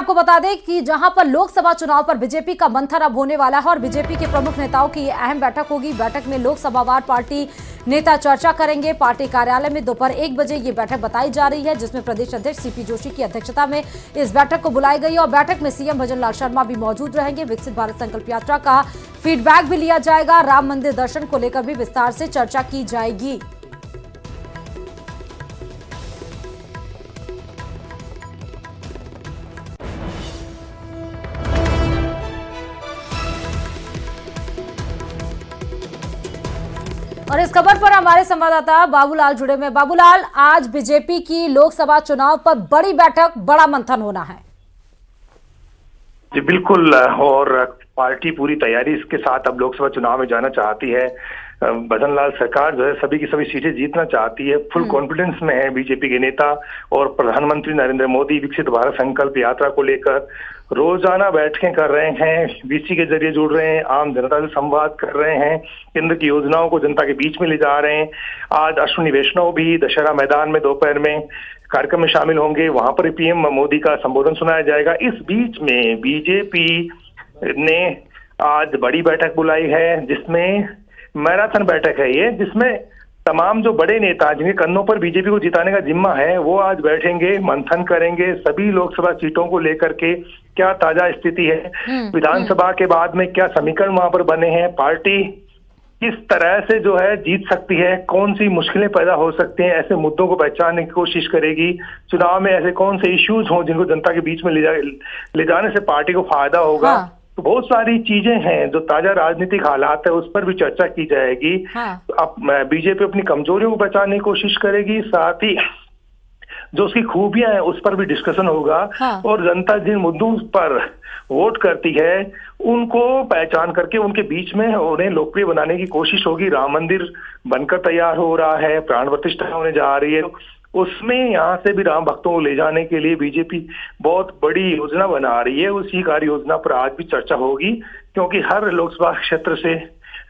आपको बता दें कि जहां पर लोकसभा चुनाव पर बीजेपी का मंथन अब होने वाला है और बीजेपी के प्रमुख नेताओं की ये अहम बैठक होगी। बैठक में लोकसभावार पार्टी नेता चर्चा करेंगे। पार्टी कार्यालय में दोपहर 1 बजे ये बैठक बताई जा रही है, जिसमें प्रदेश अध्यक्ष सीपी जोशी की अध्यक्षता में इस बैठक को बुलाई गई और बैठक में सीएम भजनलाल शर्मा भी मौजूद रहेंगे। विकसित भारत संकल्प यात्रा का फीडबैक भी लिया जाएगा। राम मंदिर दर्शन को लेकर भी विस्तार से चर्चा की जाएगी। और इस खबर पर हमारे संवाददाता बाबूलाल जुड़े हुए। बाबूलाल, आज बीजेपी की लोकसभा चुनाव पर बड़ी बैठक, बड़ा मंथन होना है। जी बिल्कुल, और पार्टी पूरी तैयारी इसके साथ अब लोकसभा चुनाव में जाना चाहती है। भजनलाल सरकार जो है सभी की सभी सीटें जीतना चाहती है। फुल कॉन्फिडेंस में है बीजेपी के नेता और प्रधानमंत्री नरेंद्र मोदी। विकसित भारत संकल्प यात्रा को लेकर रोजाना बैठकें कर रहे हैं, वीसी के जरिए जुड़ रहे हैं, आम जनता से संवाद कर रहे हैं, केंद्र की योजनाओं को जनता के बीच में ले जा रहे हैं। आज अश्विनी वैष्णव भी दशहरा मैदान में दोपहर में कार्यक्रम में शामिल होंगे, वहां पर पीएम मोदी का संबोधन सुनाया जाएगा। इस बीच में बीजेपी ने आज बड़ी बैठक बुलाई है, जिसमें मैराथन बैठक है ये, जिसमें तमाम जो बड़े नेता जिनके कंधों पर बीजेपी को जिताने का जिम्मा है वो आज बैठेंगे, मंथन करेंगे सभी लोकसभा सीटों को लेकर के क्या ताजा स्थिति है, विधानसभा के बाद में क्या समीकरण वहां पर बने हैं, पार्टी किस तरह से जो है जीत सकती है, कौन सी मुश्किलें पैदा हो सकती हैं, ऐसे मुद्दों को पहचानने की कोशिश करेगी। चुनाव में ऐसे कौन से इश्यूज हों जिनको जनता के बीच में ले जाने से पार्टी को फायदा होगा। हाँ। तो बहुत सारी चीजें हैं, जो ताजा राजनीतिक हालात है उस पर भी चर्चा की जाएगी। हाँ। अब बीजेपी अपनी कमजोरियों को पहचानने की कोशिश करेगी, साथ ही जो उसकी खूबियां हैं उस पर भी डिस्कशन होगा। हाँ। और जनता जिन मुद्दों पर वोट करती है उनको पहचान करके उनके बीच में उन्हें लोकप्रिय बनाने की कोशिश होगी। राम मंदिर बनकर तैयार हो रहा है, प्राण प्रतिष्ठा होने जा रही है, उसमें यहाँ से भी राम भक्तों को ले जाने के लिए बीजेपी बहुत बड़ी योजना बना रही है। उसी कार्य योजना पर आज भी चर्चा होगी, क्योंकि हर लोकसभा क्षेत्र से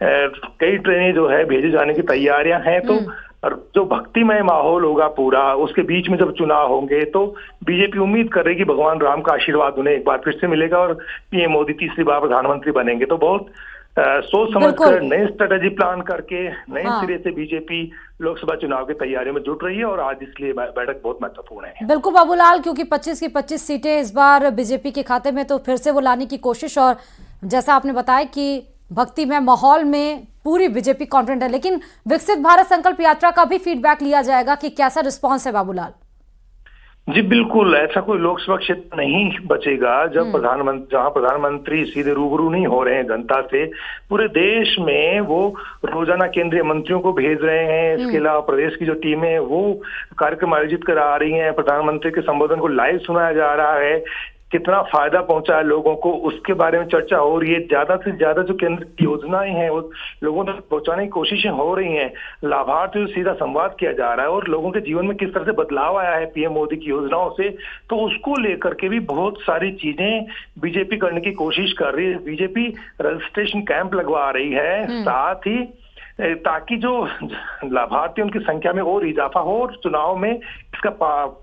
कई ट्रेनें जो है भेजे जाने की तैयारियां हैं। तो और जो भक्तिमय माहौल होगा पूरा, उसके बीच में जब चुनाव होंगे तो बीजेपी उम्मीद कर रही है कि भगवान राम का आशीर्वाद उन्हें एक बार फिर से मिलेगा और पीएम मोदी तीसरी बार प्रधानमंत्री बनेंगे। तो बहुत सोच समझ कर नई स्ट्रेटेजी प्लान करके नए सिरे से बीजेपी लोकसभा चुनाव की तैयारियों में जुट रही है और आज इसलिए बैठक बहुत महत्वपूर्ण है। बिल्कुल बाबूलाल, क्योंकि 25 की 25 सीटें इस बार बीजेपी के खाते में, तो फिर से वो लाने की कोशिश, और जैसा आपने बताया कि भक्ति में माहौल में पूरी बीजेपी कॉन्फिडेंट है। लेकिन विकसित भारत संकल्प यात्रा का भी फीडबैक लिया जाएगा कि कैसा रिस्पांस है बाबूलाल। जी बिल्कुल, ऐसा कोई लोकसभा क्षेत्र नहीं बचेगा जब जहां प्रधानमंत्री सीधे रूबरू नहीं हो रहे हैं जनता से। पूरे देश में वो रोजाना केंद्रीय मंत्रियों को भेज रहे हैं। इसके अलावा प्रदेश की जो टीमें है वो कार्यक्रम आयोजित करा रही हैं। प्रधानमंत्री के संबोधन को लाइव सुनाया जा रहा है। कितना फायदा पहुंचा है लोगों को उसके बारे में चर्चा हो रही है। ज्यादा से ज्यादा जो केंद्र की योजनाएं हैं वो लोगों तक पहुंचाने की कोशिशें हो रही हैं। लाभार्थियों से सीधा संवाद किया जा रहा है और लोगों के जीवन में किस तरह से बदलाव आया है पीएम मोदी की योजनाओं से, तो उसको लेकर के भी बहुत सारी चीजें बीजेपी करने की कोशिश कर रही है। बीजेपी रजिस्ट्रेशन कैंप लगवा रही है, साथ ही ताकि जो लाभार्थी उनकी संख्या में और इजाफा हो और चुनाव में इसका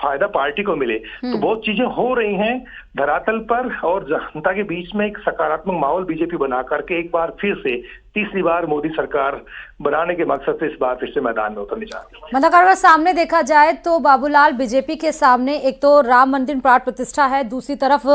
फायदा पार्टी को मिले। तो बहुत चीजें हो रही हैं धरातल पर और जनता के बीच में एक सकारात्मक माहौल बीजेपी बना करके एक बार फिर से तीसरी बार मोदी सरकार बनाने के मकसद से इस बार फिर से मैदान में उतरने जा रही है। मतलब अगर सामने देखा जाए तो बाबूलाल, बीजेपी के सामने एक तो राम मंदिर प्राण प्रतिष्ठा है, दूसरी तरफ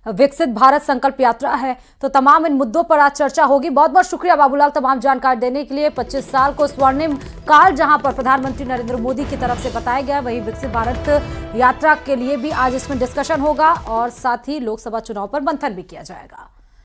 विकसित भारत संकल्प यात्रा है, तो तमाम इन मुद्दों पर आज चर्चा होगी। बहुत बहुत शुक्रिया बाबूलाल तमाम जानकारी देने के लिए। 25 साल को स्वर्णिम काल जहां पर प्रधानमंत्री नरेंद्र मोदी की तरफ से बताया गया, वहीं विकसित भारत यात्रा के लिए भी आज इसमें डिस्कशन होगा और साथ ही लोकसभा चुनाव पर मंथन भी किया जाएगा।